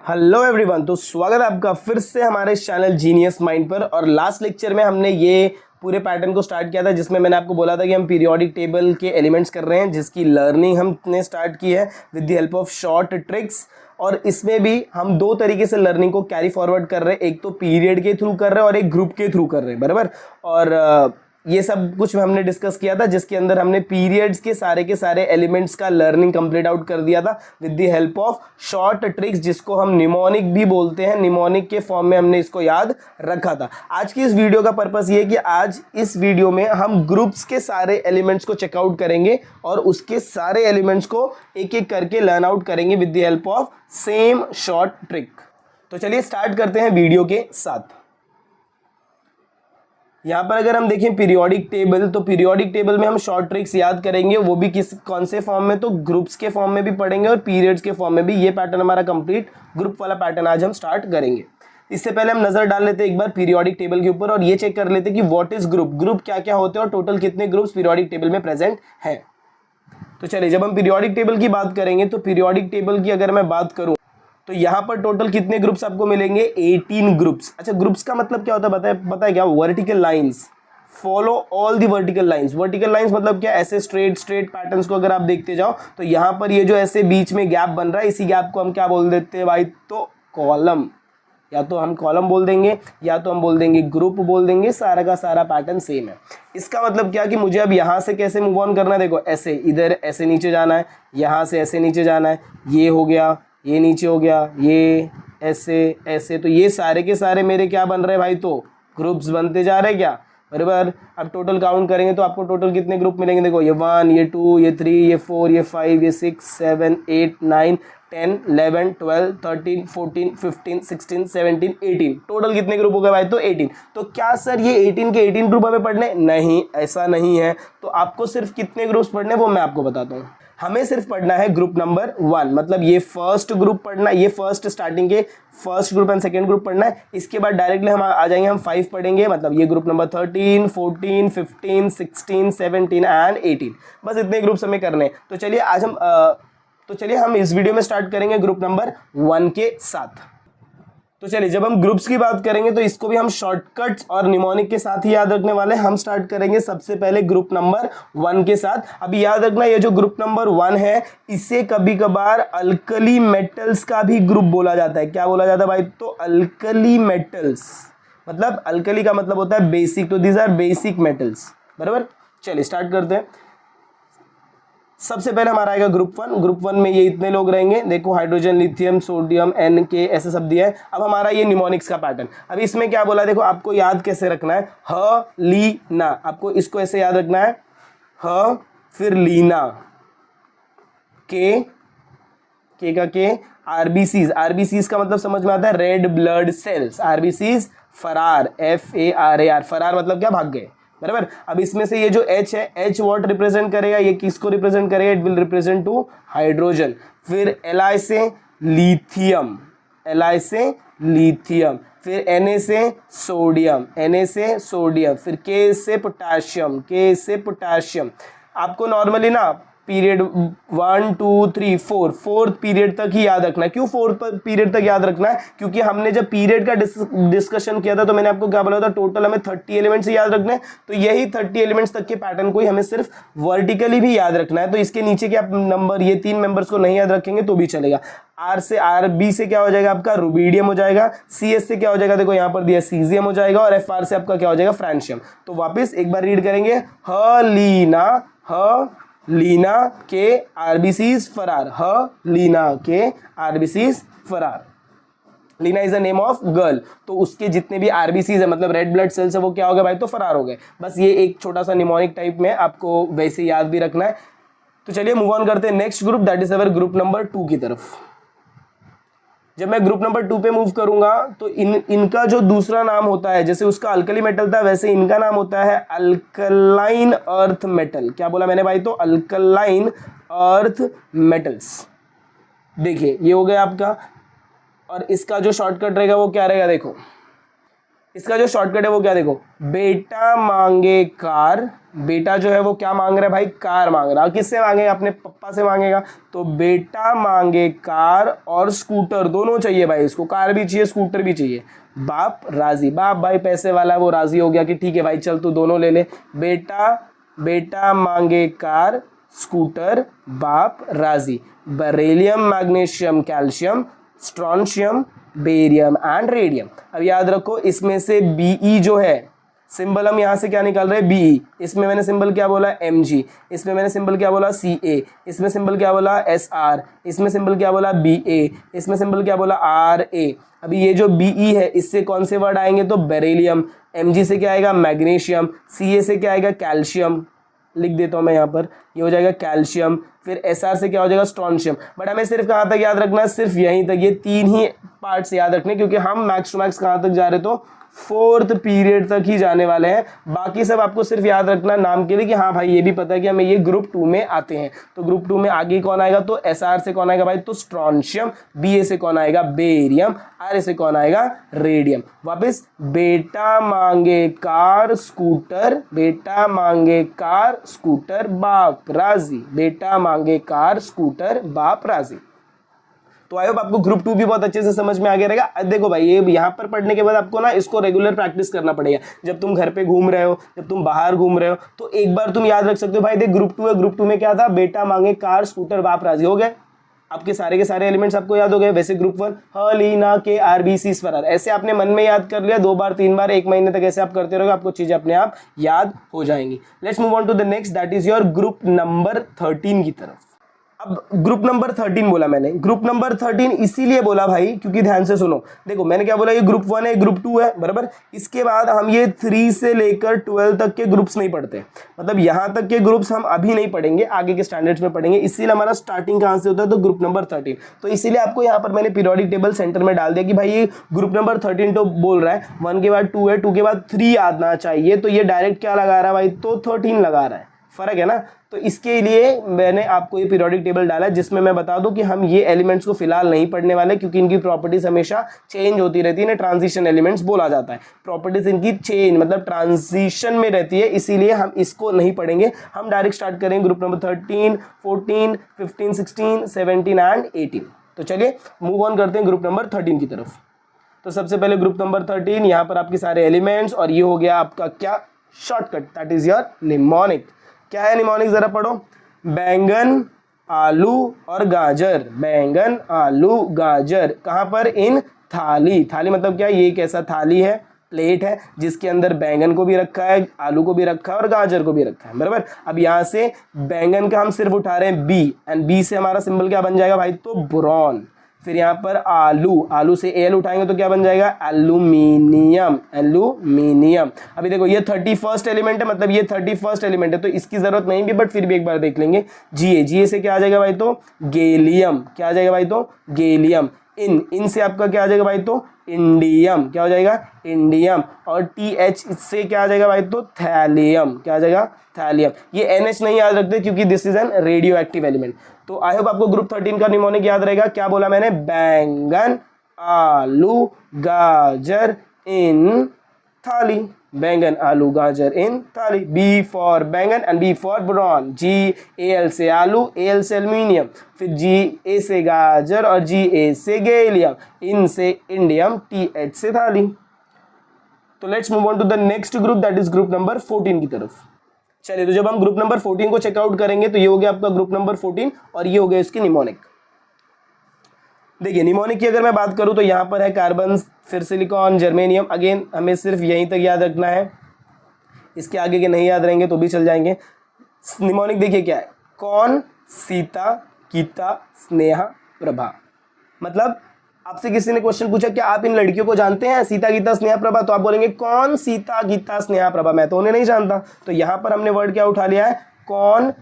Hello everyone, तो स्वागत है आपका फिर से हमारे चैनल जीनियस माइंड पर। और लास्ट लेक्चर में हमने ये पूरे पैटर्न को स्टार्ट किया था जिसमें मैंने आपको बोला था कि हम पीरियोडिक टेबल के एलिमेंट्स कर रहे हैं, जिसकी लर्निंग हमने स्टार्ट की है with the help of short tricks. और इसमें भी हम दो तरीके से लर्निंग को कैरी फॉरवर्ड कर रहे हैं, एक तो पीरियड के थ्रू कर रहे हैं और एक ग्रुप के थ्रू कर रहे हैं, बराबर। और ये सब कुछ हमने डिस्कस किया था जिसके अंदर हमने पीरियड्स के सारे एलिमेंट्स का लर्निंग कंप्लीट आउट कर दिया था with the help of short tricks, जिसको हम निमोनिक भी बोलते हैं। निमोनिक के फॉर्म में हमने इसको याद रखा था। आज की इस वीडियो का पर्पस ये है कि आज इस वीडियो में हम ग्रुप्स के सारे एलिमेंट्स को चेकआउट करेंगे और उसके सारे एलिमेंट्स को एक एक करके लर्न आउट करेंगे with the help of same short trick. तो चलिए स्टार्ट करते हैं वीडियो के साथ। यहाँ पर अगर हम देखें पीरियोडिक टेबल, तो पीरियोडिक टेबल में हम शॉर्ट ट्रिक्स याद करेंगे, वो भी कौन से फॉर्म में, तो ग्रुप्स के फॉर्म में भी पढ़ेंगे और पीरियड्स के फॉर्म में भी। ये पैटर्न हमारा कंप्लीट ग्रुप वाला पैटर्न आज हम स्टार्ट करेंगे। इससे पहले हम नजर डाल लेते हैं एक बार पीरियोडिक टेबल के ऊपर और ये चेक कर लेते हैं कि व्हाट इज ग्रुप, ग्रुप क्या क्या होते हैं और टोटल कितने ग्रुप्स पीरियोडिक टेबल में प्रेजेंट है। तो चलिए, जब हम पीरियोडिक टेबल की बात करेंगे तो पीरियोडिक टेबल की अगर मैं बात करूं तो यहाँ पर टोटल कितने ग्रुप्स आपको मिलेंगे, 18 ग्रुप्स। अच्छा, ग्रुप्स का मतलब क्या होता है पता है क्या, vertical lines follow all the vertical lines. Vertical lines मतलब क्या, ऐसे स्ट्रेट पैटर्न्स को अगर आप देखते जाओ तो यहाँ पर ये जो ऐसे बीच में गैप बन रहा है, इसी गैप को हम क्या बोल देते हैं भाई, तो कॉलम। या तो हम कॉलम बोल देंगे या तो हम बोल देंगे ग्रुप बोल देंगे, सारा का सारा पैटर्न सेम है। इसका मतलब क्या कि मुझे अब यहाँ से कैसे मूव ऑन करना है, देखो ऐसे इधर ऐसे नीचे जाना है, यहाँ से ऐसे नीचे जाना है, ये हो गया, ये नीचे हो गया, ये ऐसे ऐसे, तो ये सारे के सारे मेरे क्या बन रहे हैं भाई, तो ग्रुप्स बनते जा रहे हैं क्या, बराबर। अब टोटल काउंट करेंगे तो आपको टोटल कितने ग्रुप मिलेंगे, देखो ये 1, ये 2, ये 3, ये 4, ये 5, ये 6, 7, 8, 9, 10, 11, 12, 13, 14, 15, 16, 17, 18, टोटल कितने ग्रुप हो गए भाई, तो 18। तो क्या सर ये 18 के 18 ग्रुप हमें पढ़ने, नहीं, ऐसा नहीं है। तो आपको सिर्फ कितने ग्रुप्स पढ़ने वो मैं आपको बताता हूँ। हमें सिर्फ पढ़ना है ग्रुप नंबर 1, मतलब ये फर्स्ट ग्रुप पढ़ना, ये फर्स्ट स्टार्टिंग के first group and second group पढ़ना है। इसके बाद डायरेक्टली हम आ जाएंगे, हम 5 पढ़ेंगे, मतलब ये ग्रुप नंबर 13, 14, 15, 16, 17 एंड 18, बस इतने ग्रुप्स हमें करने हैं। तो चलिए हम इस वीडियो में स्टार्ट करेंगे ग्रुप नंबर 1 के साथ। तो चलिए, जब हम ग्रुप्स की बात करेंगे तो इसको भी हम शॉर्टकट्स और निमोनिक के साथ ही याद रखने वाले हैं। हम स्टार्ट करेंगे सबसे पहले ग्रुप नंबर 1 के साथ। अभी याद रखना, ये जो ग्रुप नंबर 1 है इसे कभी कभार अल्कली मेटल्स का भी ग्रुप बोला जाता है। क्या बोला जाता है भाई, तो अल्कली मेटल्स, मतलब अल्कली का मतलब होता है बेसिक, तो दीज आर बेसिक मेटल्स, बराबर। चलिए स्टार्ट करते हैं। सबसे पहले हमारा आएगा ग्रुप 1। ग्रुप 1 में ये इतने लोग रहेंगे, देखो हाइड्रोजन, लिथियम, सोडियम, एन के, ऐसे सब दिया है। अब हमारा ये निमोनिक्स का पैटर्न, अब इसमें क्या बोला है, देखो आपको याद कैसे रखना है, ह ली ना, आपको इसको ऐसे याद रखना है, ह फिर लीना, के का के, आरबीसीज, आरबीसीज का मतलब समझ में आता है रेड ब्लड सेल्स, आरबीसीज, फरार, FARAR, फरार मतलब क्या, भाग गए, बराबर। अब इसमें से ये जो H है, H व्हाट रिप्रेजेंट करेगा, ये किसको रिप्रेजेंट करेगा, it will represent to hydrogen. फिर Li से लिथियम, Li से लिथियम, फिर Na से सोडियम, Na से सोडियम, फिर K से पोटाशियम, K से पोटाशियम। आपको नॉर्मली ना पीरियड 1, 2, 3, 4, फोर्थ पीरियड तक ही याद रखना है। क्यों फोर्थ पीरियड तक याद रखना है, क्योंकि हमने जब पीरियड का डिस्कशन किया था तो मैंने आपको क्या बोला था, टोटल हमें 30 एलिमेंट्स याद रखने हैं। तो यही 30 एलिमेंट्स तक के पैटर्न को ही हमें सिर्फ वर्टिकली भी याद रखना है। तो इसके नीचे के आप नंबर, ये 3 मेंबर्स को नहीं याद रखेंगे तो भी चलेगा। बी से क्या हो जाएगा आपका, रुबीडियम हो जाएगा। CS से क्या हो जाएगा, देखो यहाँ पर दिया सीजियम हो जाएगा। और FR से आपका क्या हो जाएगा, फ्रांशियम। तो वापिस एक बार रीड करेंगे, ह लीना के आरबीसीज फरार, ह लीना के आरबीसीज फरार। Leena is the name of girl, तो उसके जितने भी आरबीसीज है, मतलब रेड ब्लड सेल्स है, वो क्या हो गए भाई, तो फरार हो गए। बस ये एक छोटा सा निमोनिक टाइप में आपको वैसे याद भी रखना है। तो चलिए मूव ऑन करते हैं next group, that is our group number 2 की तरफ। जब मैं ग्रुप नंबर 2 पे मूव करूंगा तो इनका जो दूसरा नाम होता है, जैसे उसका अल्कली मेटल था वैसे इनका नाम होता है अल्कलाइन अर्थ मेटल। क्या बोला मैंने भाई, तो अल्कलाइन अर्थ मेटल्स। देखिए ये हो गया आपका, और इसका जो शॉर्टकट रहेगा वो क्या रहेगा, देखो इसका जो शॉर्टकट है वो क्या, देखो बेटा मांगे कार, बेटा जो है वो क्या मांग रहा है भाई, कार मांग रहा है। किससे मांगेगा, अपने पप्पा से मांगेगा। तो बेटा मांगे कार और स्कूटर दोनों चाहिए भाई इसको, कार भी चाहिए स्कूटर भी चाहिए। बाप राजी, बाप भाई पैसे वाला है वो राजी हो गया कि ठीक है भाई चल तू दोनों ले ले। बेटा मांगे कार स्कूटर, बाप राजी। Beryllium magnesium calcium strontium barium and radium. अब याद रखो इसमें से Be जो है सिंबल हम यहाँ से क्या निकाल रहे हैं, Be। इसमें मैंने सिंबल क्या बोला Mg, इसमें मैंने सिंबल क्या बोला Ca, इसमें सिंबल क्या बोला Sr, इसमें सिंबल क्या बोला Ba, इसमें सिंबल क्या बोला Ra। अभी ये जो Be है इससे कौन से वर्ड आएंगे, तो बेरिलियम। Mg से क्या आएगा, मैग्नीशियम। Ca से क्या आएगा, कैल्शियम। लिख देता हूँ मैं यहाँ पर, ये हो जाएगा कैल्शियम। फिर Sr से क्या हो जाएगा, स्ट्रॉन्शियम। बट हमें सिर्फ कहाँ तक याद रखना है, सिर्फ यहीं तक, ये 3 ही पार्ट्स याद रखने, क्योंकि हम मैक्स टू मैक्स कहाँ तक जा रहे, तो 4th पीरियड तक ही जाने वाले हैं। बाकी सब आपको सिर्फ याद रखना नाम के लिए कि हाँ भाई ये भी पता है कि हमें ये ग्रुप 2 में आते हैं। तो ग्रुप 2 में आगे कौन आएगा, तो Sr से कौन आएगा भाई, तो स्ट्रॉन्शियम। Ba से कौन आएगा, बेरियम। Ra से कौन आएगा, रेडियम। वापस, बेटा मांगे कार स्कूटर, बेटा मांगे कार स्कूटर, बाप राजी। बेटा मांगे कार स्कूटर, बाप राजी। तो आई होप आपको ग्रुप 2 भी बहुत अच्छे से समझ में आ गया रहेगा। अब देखो भाई ये यहाँ पर पढ़ने के बाद आपको ना इसको रेगुलर प्रैक्टिस करना पड़ेगा। जब तुम घर पे घूम रहे हो, जब तुम बाहर घूम रहे हो, तो एक बार तुम याद रख सकते हो भाई देख ग्रुप 2 है, ग्रुप 2 में क्या था, बेटा मांगे कार स्कूटर बाप राजी। हो गए आपके सारे के सारे एलिमेंट्स आपको याद हो गए। वैसे ग्रुप 1 ह ली ना के आर बी सी स्वरार, ऐसे आपने मन में याद कर लिया 2 बार 3 बार 1 महीने तक ऐसे आप करते रहोगे, आपको चीजें अपने आप याद हो जाएंगी। Let's move on to the next, that is your group number 13 की तरफ। अब ग्रुप नंबर 13 बोला मैंने, ग्रुप नंबर 13 इसीलिए बोला भाई क्योंकि ध्यान से सुनो, देखो मैंने क्या बोला, ये ग्रुप 1 है ग्रुप 2 है बराबर। इसके बाद हम ये 3 से लेकर 12 तक के ग्रुप्स नहीं पढ़ते, मतलब यहां तक के ग्रुप्स हम अभी नहीं पढ़ेंगे, आगे के स्टैंडर्ड्स में पढ़ेंगे। इसीलिए हमारा स्टार्टिंग कहां से होता है, तो ग्रुप नंबर 13। तो इसीलिए आपको यहाँ पर मैंने पीरियोडिक टेबल सेंटर में डाल दिया कि भाई ये ग्रुप नंबर 13 तो बोल रहा है 1 के बाद 2 है, 2 के बाद 3 आना चाहिए, तो ये डायरेक्ट क्या लगा रहा है भाई, तो 13 लगा रहा है, फर्क है ना। तो इसके लिए मैंने आपको ये पीरियोडिक टेबल डाला है, जिसमें मैं बता दूं कि हम ये एलिमेंट्स को फिलहाल नहीं पढ़ने वाले, क्योंकि इनकी प्रॉपर्टीज हमेशा चेंज होती रहती है, ट्रांजिशन एलिमेंट्स बोला जाता है। प्रॉपर्टीज इनकी चेंज मतलब ट्रांजिशन में रहती है, इसीलिए हम इसको नहीं पढ़ेंगे। हम डायरेक्ट स्टार्ट करेंगे ग्रुप नंबर 13, 14, 15, 16, 17 एंड 18। तो चलिए मूव ऑन करते हैं ग्रुप नंबर 13 की तरफ। तो सबसे पहले ग्रुप नंबर 13, यहाँ पर आपके सारे एलिमेंट्स, और ये हो गया आपका क्या, shortcut, that is your mnemonic. क्या है निमोनिक, जरा पढ़ो, बैंगन आलू और गाजर, बैंगन आलू गाजर, कहाँ पर, इन थाली। थाली मतलब क्या, ये एक ऐसा थाली है, प्लेट है, जिसके अंदर बैंगन को भी रखा है, आलू को भी रखा है और गाजर को भी रखा है बराबर। अब यहाँ से बैंगन का हम सिर्फ उठा रहे हैं बी, एंड बी से हमारा सिंबल क्या बन जाएगा भाई, तो बोरॉन। फिर यहाँ पर आलू, आलू से एल उठाएंगे तो क्या बन जाएगा, एल्यूमिनियम, एल्यूमिनियम। अभी देखो ये 31st एलिमेंट है, मतलब ये 31st एलिमेंट है, तो इसकी जरूरत नहीं भी, बट फिर भी एक बार देख लेंगे। जीए, जीए से क्या आ जाएगा भाई, तो गैलियम, क्या आ जाएगा भाई, तो गैलियम। इन से आपका क्या आ जाएगा भाई, तो इंडियम, क्या हो जाएगा, इंडियम। और TH इससे क्या आ जाएगा भाई, तो थैलियम, क्या आ जाएगा, थैलियम। ये NH नहीं याद रखते क्योंकि this is an radio active element. तो आई होप आपको ग्रुप 13 का निमोनिक याद रहेगा। क्या बोला मैंने, बैंगन आलू गाजर इन थाली, बैंगन आलू गाजर इन थाली। बी फॉर बैंगन and B for boron. GAL से आलू, AL से एल्यूमिनियम, फिर GA से गाजर और GA से गैलियम, इन से इंडियम, TH से थाली। तो let's move on to the next group, that is group number 14 की तरफ। चलिए, तो जब हम ग्रुप नंबर 14 को चेकआउट करेंगे तो ये हो गया आपका ग्रुप नंबर 14, और ये हो गया इसकी निमोनिक। देखिए निमोनिक की अगर मैं बात करूं तो यहाँ पर है कार्बन, फिर सिलिकॉन, जर्मेनियम। अगेन हमें सिर्फ यहीं तक याद रखना है, इसके आगे के नहीं याद रहेंगे तो भी चल जाएंगे। निमोनिक देखिए क्या है, कौन, सीता, गीता, स्नेहा, प्रभा। मतलब आपसे किसी ने क्वेश्चन पूछा क्या आप इन लड़कियों को जानते हैं, सीता, गीता, स्नेहा, प्रभा, तो आप बोलेंगे कौन, सीता, गीता, स्नेहा, प्रभा, मैं तो उन्हें नहीं जानता। तो यहाँ पर हमने वर्ड क्या उठा लिया है, कौन,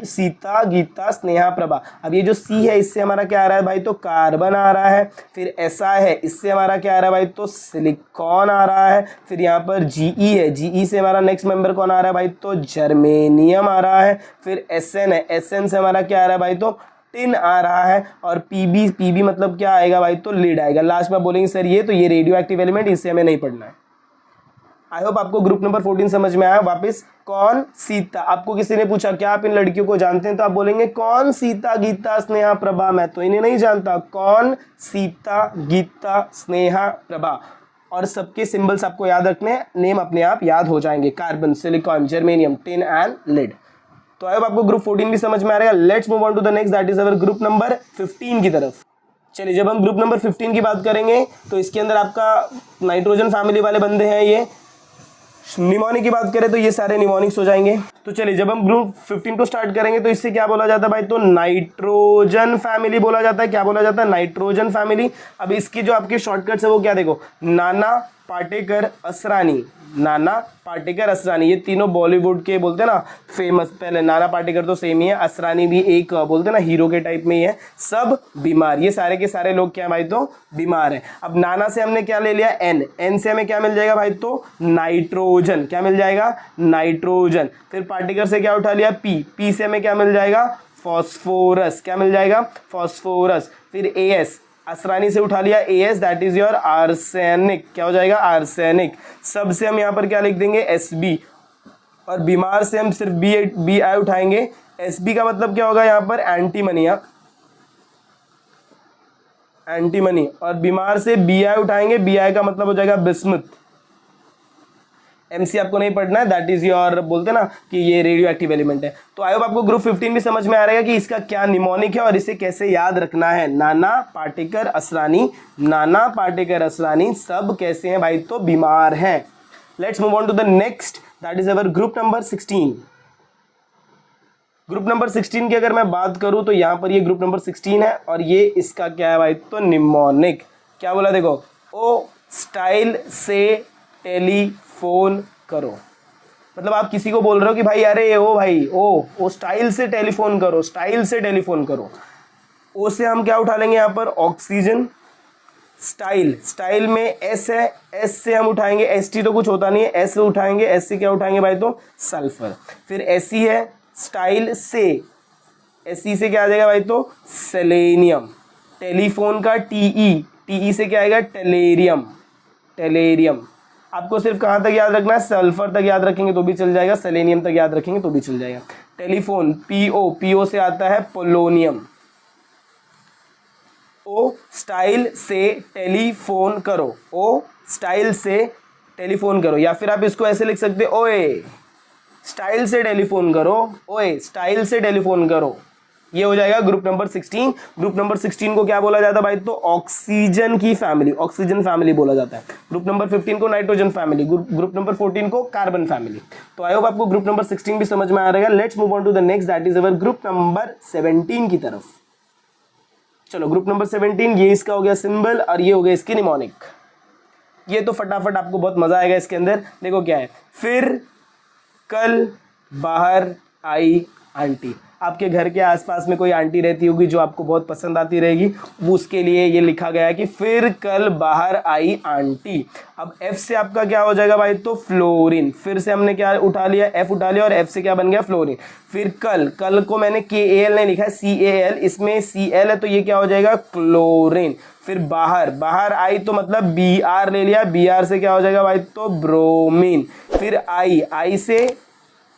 सीता, गीता, स्नेहा, प्रभा। अब ये जो सी है इससे हमारा क्या आ रहा है भाई, तो कार्बन आ रहा है। फिर ऐसा है, इससे हमारा क्या आ रहा है भाई, तो सिलिकॉन आ रहा है। फिर यहाँ पर GE है, GE से हमारा नेक्स्ट मेंबर कौन आ रहा है भाई, तो जर्मेनियम आ रहा है। फिर SN है, SN से हमारा क्या आ रहा है भाई, तो टिन आ रहा है। और PB मतलब क्या आएगा भाई, तो लीड आएगा। लास्ट में बोलेंगे सर ये तो ये रेडियो एक्टिव एलिमेंट, इससे हमें नहीं पढ़ना है। आई होप आपको ग्रुप नंबर 14 समझ में आया। वापस, कौन सीता, आपको किसी ने पूछा क्या आप इन लड़कियों को जानते हैं, तो आप बोलेंगे कौन सीता, गीता, स्नेहा, प्रभा, मैं तो इन्हें नहीं जानता। कौन सीता, गीता, स्नेहा, प्रभा, और सबके सिंबल्स आपको याद रखने हैं, नेम अपने आप याद हो जाएंगे, carbon, silicon, germanium, tin and lead. तो आई होप आपको ग्रुप 14 भी समझ में आ रहा है। Let's move on to the next, that is our group number 15 की तरफ। चलिए, जब हम ग्रुप नंबर 15 की बात करेंगे तो इसके अंदर आपका नाइट्रोजन फैमिली वाले बंदे हैं। ये निमोनिक की बात करें तो ये सारे निमोनिक्स हो जाएंगे। तो चलिए, जब हम ग्रुप 15 को स्टार्ट करेंगे तो इससे क्या बोला जाता है भाई, तो नाइट्रोजन फैमिली बोला जाता है। क्या बोला जाता है, नाइट्रोजन फैमिली। अब इसकी जो आपके शॉर्टकट्स है वो क्या, देखो, नाना, पाटेकर, असरानी, नाना, पाटेकर, असरानी, ये तीनों बॉलीवुड के बोलते हैं ना फेमस। पहले नाना पाटेकर तो सेम ही है, असरानी भी एक बोलते हैं ना हीरो के टाइप में ही है। सब बीमार, ये सारे के सारे लोग क्या है भाई, तो बीमार है। अब नाना से हमने क्या ले लिया, एन, एन से हमें क्या मिल जाएगा भाई, तो नाइट्रोजन, क्या मिल जाएगा, नाइट्रोजन। फिर पाटेकर से क्या उठा लिया, पी, पी से हमें क्या मिल जाएगा, फॉस्फोरस, क्या मिल जाएगा, फॉस्फोरस। फिर ए एस, असरानी से उठा लिया S, that is your arsenic, क्या हो जाएगा, आर्सेनिक। सब से हम यहाँ पर क्या लिख देंगे, एस बी, और बीमार से हम सिर्फ बी आई उठाएंगे। एस बी का मतलब क्या होगा यहाँ पर, एंटीमनी, एंटीमनी, और बीमार से बी आई उठाएंगे, बी आई का मतलब हो जाएगा बिस्मुथ। एमसी आपको नहीं पढ़ना है, दैट इज योर बोलते ना कि ये रेडियो एक्टिव एलिमेंट है। तो आई होप आपको ग्रुप 15 भी समझ में आ रहेगा कि इसका क्या निमोनिक है और इसे कैसे याद रखना है। नाना, पाटेकर, असरानी, नाना, पाटेकर, असरानी, सब कैसे हैं भाई, तो बीमार हैं। Let's move on to the next, that is our group number 16। Group number 16 की अगर मैं बात करूं तो यहाँ पर ये ग्रुप नंबर 16 है और ये इसका क्या है भाई, तो निमोनिक। क्या बोला, देखो, ओ स्टाइल से टेलीफोन करो, मतलब आप किसी को बोल रहे हो कि भाई अरे ओ भाई ओ स्टाइल से टेलीफोन करो, स्टाइल से टेलीफोन करो। ओ से हम क्या उठा लेंगे यहाँ पर, ऑक्सीजन। स्टाइल, स्टाइल में एस है, एस से हम उठाएंगे, एस टी तो कुछ होता नहीं है, एस से उठाएंगे, एस से क्या उठाएंगे भाई, तो सल्फर। फिर एस सी है, स्टाइल से, एस सी से क्या आ जाएगा भाई, तो सेलेनियम। टेलीफोन का टीई, टीई से क्या आएगा, टेलेरियम, टेलेरियम। आपको सिर्फ कहाँ तक याद रखना है, सल्फर तक याद रखेंगे तो भी चल जाएगा, सेलेनियम तक याद रखेंगे तो भी चल जाएगा। टेलीफोन, पीओ, पीओ से आता है पोलोनियम। ओ स्टाइल से टेलीफोन करो, ओ स्टाइल से टेलीफोन करो, या फिर आप इसको ऐसे लिख सकते हो, ओए स्टाइल से टेलीफोन करो, ओए स्टाइल से टेलीफोन करो। ये हो जाएगा ग्रुप नंबर 16। ग्रुप नंबर 16 को क्या बोला जाता है भाई, तो ऑक्सीजन की फैमिली, ऑक्सीजन फैमिली बोला जाता है। ग्रुप नंबर 15 को नाइट्रोजन फैमिली, ग्रुप नंबर 14 को कार्बन फैमिली। तो आई होप आपको ग्रुप नंबर 16 भी समझ में आ रहेगा। Let's move on to the next, that is our group number 17 की तरफ। चलो, ग्रुप नंबर 17, ये इसका हो गया सिंबल और ये हो गया इसकी निमोनिक। ये तो फटाफट आपको बहुत मजा आएगा इसके अंदर। देखो क्या है, फिर कल बाहर आई आंटी। आपके घर के आसपास में कोई आंटी रहती होगी जो आपको बहुत पसंद आती रहेगी, वो उसके लिए ये लिखा गया है कि फिर कल बाहर आई आंटी। अब एफ से आपका क्या हो जाएगा भाई, तो फ्लोरीन। फिर से हमने क्या उठा लिया, एफ उठा लिया और एफ से क्या बन गया, फ्लोरीन। फिर कल, कल को मैंने KAL नहीं लिखा है, CAL, इसमें CL है तो ये क्या हो जाएगा, क्लोरीन। फिर बाहर, बाहर आई तो मतलब BR ले लिया, BR से क्या हो जाएगा भाई, तो ब्रोमीन। फिर आई से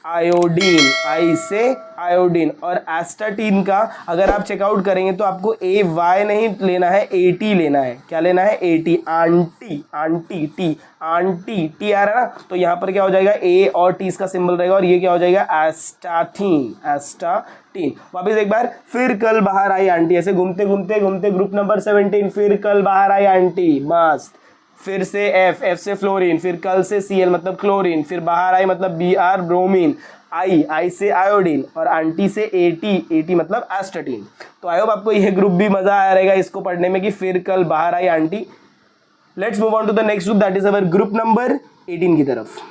आयोडीन, आई से आयोडीन। और एस्टाटीन का अगर आप चेकआउट करेंगे तो आपको AY नहीं लेना है, AT लेना है। क्या लेना है, AT, aunty, aunty, T, aunty, T आ रहा है ना, तो यहाँ पर क्या हो जाएगा, A और T इसका सिंबल रहेगा और ये क्या हो जाएगा, एस्टाटीन, एस्टाटीन। वापिस एक बार, फिर कल बाहर आई आंटी, ऐसे घूमते घूमते घूमते ग्रुप नंबर 17, फिर कल बाहर आई आंटी, मस्त। फिर से एफ, एफ से फ्लोरीन, फिर कल से CL मतलब क्लोरीन, फिर बाहर आई मतलब BR ब्रोमीन, आई से आयोडीन और आंटी से AT मतलब एस्टाटीन। तो आई होप आपको यह ग्रुप भी मजा आया रहेगा इसको पढ़ने में कि फिर कल बाहर आई aunty. Let's move on to the next group, that is our group number 18 की तरफ।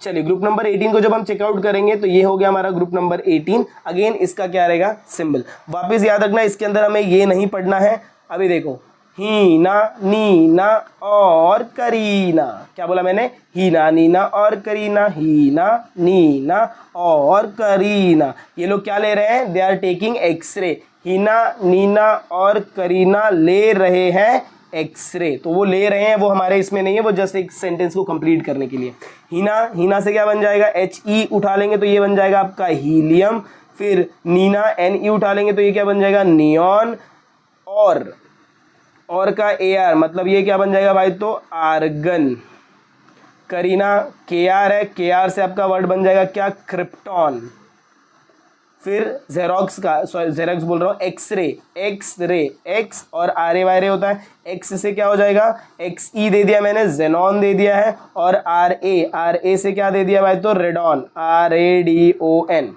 चलिए, ग्रुप नंबर 18 को जब हम चेकआउट करेंगे तो ये हो गया हमारा ग्रुप नंबर 18। अगेन इसका क्या रहेगा, सिंबल। वापिस याद रखना, इसके अंदर हमें ये नहीं पढ़ना है। अभी देखो, हीना, नीना और करीना। क्या बोला मैंने, हीना, नीना और करीना, हीना, नीना और करीना। ये लोग क्या ले रहे हैं, दे आर टेकिंग एक्सरे। हीना, नीना और करीना ले रहे हैं एक्सरे, तो वो ले रहे हैं, वो हमारे इसमें नहीं है, वो जस्ट एक सेंटेंस को कंप्लीट करने के लिए। हीना, हीना से क्या बन जाएगा, HE उठा लेंगे तो ये बन जाएगा आपका हीलियम। फिर नीना, NE उठा लेंगे तो ये क्या बन जाएगा, नियॉन। और का AR मतलब ये क्या बन जाएगा भाई, तो आर्गन। करीना, KR है, KR से आपका वर्ड बन जाएगा क्या, क्रिप्टॉन। फिर जेरोक्स का, सॉरी जेरोक्स बोल रहा हूँ, एक्सरे, एक्सरे, एक्स और RA वायरे होता है, एक्स से क्या हो जाएगा, XE दे दिया मैंने, जेनॉन दे दिया है, और RA से क्या दे दिया भाई, तो रेडॉन, RADON।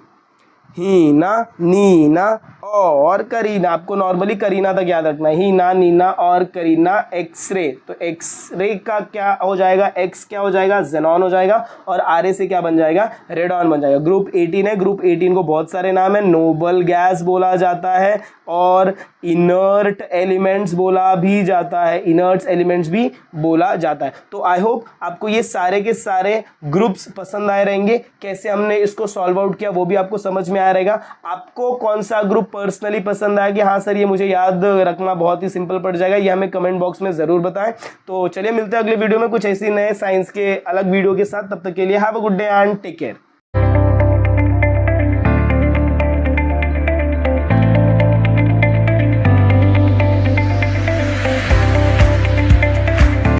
हीना, नीना और करीना, आपको नॉर्मली करीना तक याद रखना है, हीना, नीना और करीना। एक्सरे, तो एक्सरे का क्या हो जाएगा, एक्स क्या हो जाएगा, जेनॉन हो जाएगा, और RA से क्या बन जाएगा, रेडॉन बन जाएगा। ग्रुप 18 है, ग्रुप 18 को बहुत सारे नाम है, नोबल गैस बोला जाता है और इनर्ट एलिमेंट्स बोला भी जाता है, इनर्ट्स एलिमेंट्स भी बोला जाता है। तो आई होप आपको ये सारे के सारे ग्रुप्स पसंद आए रहेंगे, कैसे हमने इसको सॉल्व आउट किया वो भी आपको समझ में आया रहेगा। आपको कौन सा ग्रुप पर्सनली पसंद आया कि हाँ सर ये मुझे याद रखना बहुत ही सिंपल पड़ जाएगा, ये हमें कमेंट बॉक्स में जरूर बताएं। तो चलिए मिलते हैं अगले वीडियो में कुछ ऐसी नए साइंस के अलग वीडियो के साथ, तब तक के लिए have a good day and take care.